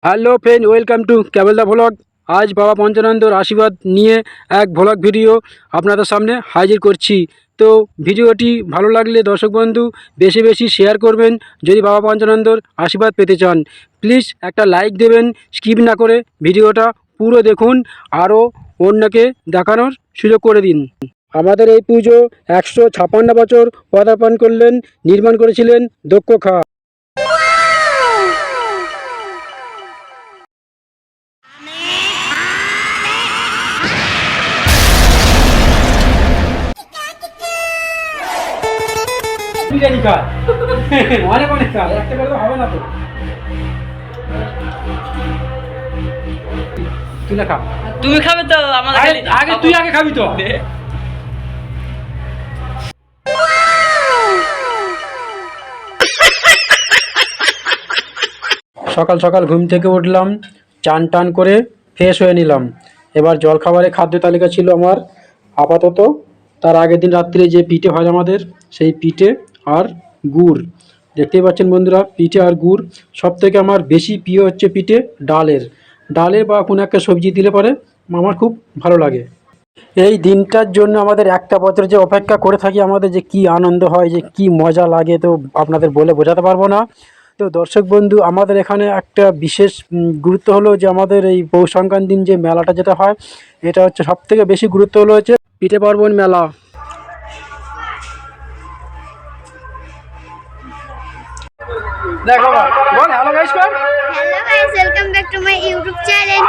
Hello friend, welcome to Kebol the vlog. আজ বাবা পঞ্চানন্দর আশীর্বাদ নিয়ে এক ভ্লগ ভিডিও আপনাদের সামনে হাজির করছি। তো ভিডিওটি ভালো লাগলে দর্শক বন্ধু বেশি বেশি শেয়ার করবেন। যদি বাবা পঞ্চানন্দর আশীর্বাদ পেতে চান প্লিজ একটা লাইক দেবেন, স্কিপ না করে ভিডিওটা পুরো দেখুন, আরও অন্যকে দেখানোর সুযোগ করে দিন। আমাদের এই পুজো 156 বছর পদার্পণ করলেন, নির্মাণ করেছিলেন দক্ষ খাঁ। অনেক অনেক কাজ একটা করে তো হবে না। তো তুই খা, তুমি খাবে তো আমাদের আগে তুই আগে খাবি তো। সকাল সকাল ঘুম থেকে উঠলাম, চান টান করে ফ্রেশ হয়ে নিলাম। এবার জলখাবারে খাদ্য তালিকা ছিল আমার আপাতত তার আগের দিন রাত্রে যে পিঠে হয় আমাদের, সেই পিঠে আর গুড়। দেখতেই পাচ্ছেন বন্ধুরা, পিঠে আর গুড়। সব থেকে আমার বেশি প্রিয় হচ্ছে পিঠে ডালে বা কোনো একটা সবজি দিলে পরে আমার খুব ভালো লাগে। এই দিনটার জন্য আমাদের একটা বছর যে অপেক্ষা করে থাকি, আমাদের যে কি আনন্দ হয়, যে কি মজা লাগে, তো আপনাদের বলে বোঝাতে পারবো না। তো দর্শক বন্ধু, আমাদের এখানে একটা বিশেষ গুরুত্ব হলো যে আমাদের এই পৌষ সংক্রান্তির দিন যে মেলাটা যেটা হয়, এটা হচ্ছে সব থেকে বেশি গুরুত্ব হলো হচ্ছে পিঠে পার্বণ মেলা। দেখো বল হ্যালো গাইস, কর hello guys, welcome back to my YouTube channel.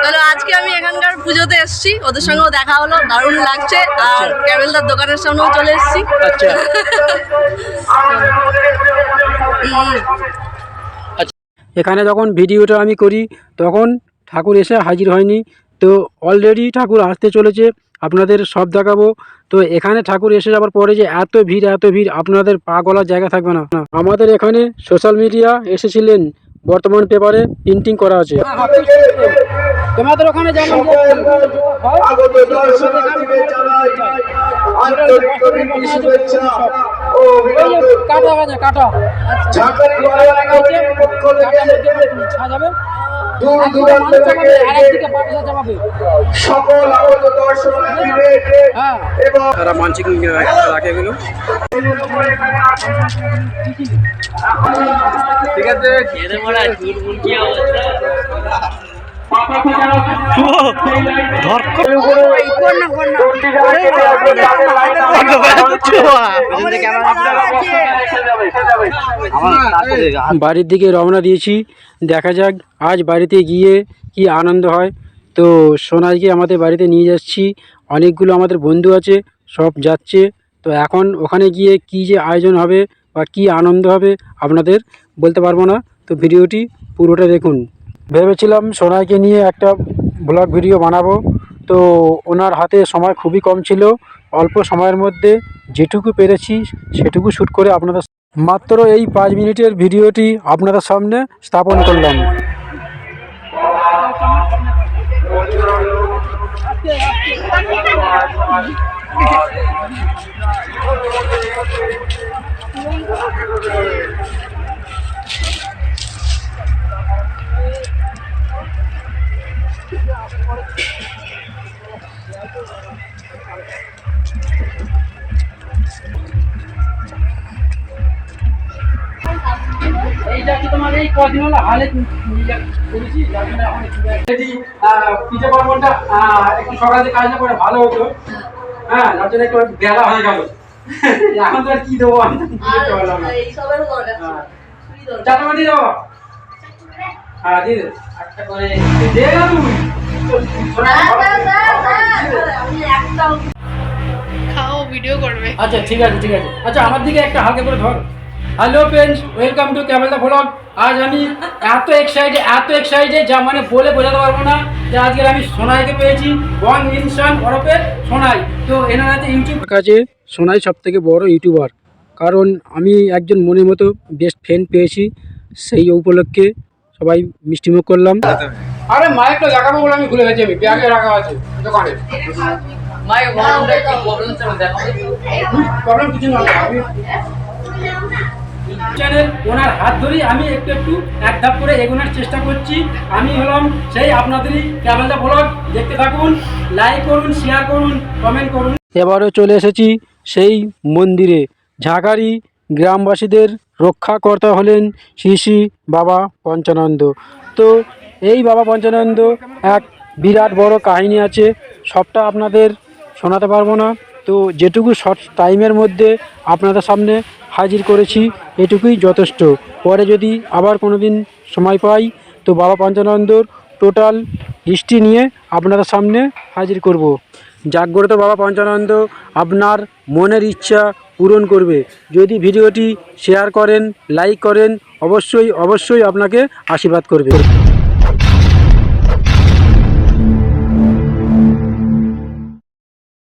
বলো, আজকে আমি এখানকার পুজোতে এসেছি, ওদের সঙ্গেও দেখা হলো, দারুণ লাগছে। আর ক্যাবেলদার দোকানের সামনেও চলে এসেছি। আচ্ছা এখানে যখন ভিডিওটা আমি করি তখন ঠাকুর এসে হাজির হয়নি। তো অলরেডি ঠাকুর আসতে চলেছে, আপনাদের সব দেখাবো। তো এখানে ঠাকুর এসে যাওয়ার পরে যে এত ভিড় আপনাদের পা গলার জায়গা থাকবে না। আমাদের এখানে সোশ্যাল মিডিয়া এসেছিলেন, বর্তমান পেপারে প্রিন্টিং করা আছে। তোমাদের ওখানে যেমন কাটা যাবে সকল তারা মানসিক রাখে এগুলো। ঠিক আছে, বাড়ির দিকে রওনা দিয়েছি। দেখা যাক আজ বাড়িতে গিয়ে কি আনন্দ হয়। তো সোনাইকে আমাদের বাড়িতে নিয়ে যাচ্ছি, অনেকগুলো আমাদের বন্ধু আছে, সব যাচ্ছে। তো এখন ওখানে গিয়ে কি যে আয়োজন হবে বা কি আনন্দ হবে আপনাদের বলতে পারবো না। তো ভিডিওটি পুরোটা দেখুন। ভেবেছিলাম সোনাইকে নিয়ে একটা ব্লগ ভিডিও বানাবো, তো ওনার হাতে সময় খুবই কম ছিল। অল্প সময়ের মধ্যে যেটুকু পেরেছি সেটুকু শ্যুট করে আপনাদের মাত্র এই 5 মিনিটের ভিডিওটি আপনাদের সামনে স্থাপন করলাম। এইটা কি তোমার এই কদিন হলো হালে করেছি, যার জন্য এখন পিঠে পার্বণটা একটু সকালে কাজ না করে ভালো হতো। হ্যাঁ, যার জন্য একটু বেলা হয়ে গেল। এখন তো আর কি দেবো, আমি তো দিতে পারলাম না। চাটামাটি দেবো, হ্যাঁ দিয়ে দে একটা করে দে না তুমি। খাও, ভিডিও করবে। আচ্ছা ঠিক আছে ঠিক আছে। আচ্ছা আমার দিকে একটা হালকা করে ধর। Hello friends, welcome to Kebol the vlog. আজ আমি এত এক্সাইটেড যা মানে বলে বোঝাতে পারবো না, যে আজকে আমি সোনাইকে পেয়েছি, ওয়ান ইনসান ওরফে সোনাই। তো এনার হাতে ইউটিউব কাছে সোনাই সব থেকে বড় ইউটিউবার, কারণ আমি একজন মনের মতো বেস্ট ফ্রেন্ড পেয়েছি। সেই উপলক্ষে সবাই মিষ্টিমুখ করলাম। আরে মাইকটা লাগাবো বলে আমি ভুলে গেছি, আমি ব্যাগে রাখা আছে দোকানে। মাইক প্রবলেম ছিল, দেখো প্রবলেম কিছু না। চ্যানেল ওনার হাত ধরেই আমি একটু একটু এক ধাপ করে এগোনোর চেষ্টা করছি। আমি হলাম সেই আপনাদেরই ক্যামেলদা ব্লগ। দেখতে থাকুন, লাইক করুন, শেয়ার করুন, কমেন্ট করুন। এবারও চলে এসেছি সেই মন্দিরে। ঝাঁকারি গ্রামবাসীদের রক্ষাকর্তা হলেন শ্রী শ্রী বাবা পঞ্চানন্দ। তো এই বাবা পঞ্চানন্দ এক বিরাট বড় কাহিনী আছে, সবটা আপনাদের শোনাতে পারবো না। তো যেটুকু শর্ট টাইমের মধ্যে আপনাদের সামনে হাজির করেছি এটুকুই যথেষ্ট। পরে যদি আবার কোনো দিন সময় পাই তো বাবা পঞ্চানন্দর টোটাল হিস্ট্রি নিয়ে আপনাদের সামনে হাজির করব। জাগ্রত বাবা পঞ্চানন্দ আপনার মনের ইচ্ছা পূরণ করবে। যদি ভিডিওটি শেয়ার করেন, লাইক করেন, অবশ্যই অবশ্যই আপনাকে আশীর্বাদ করবে।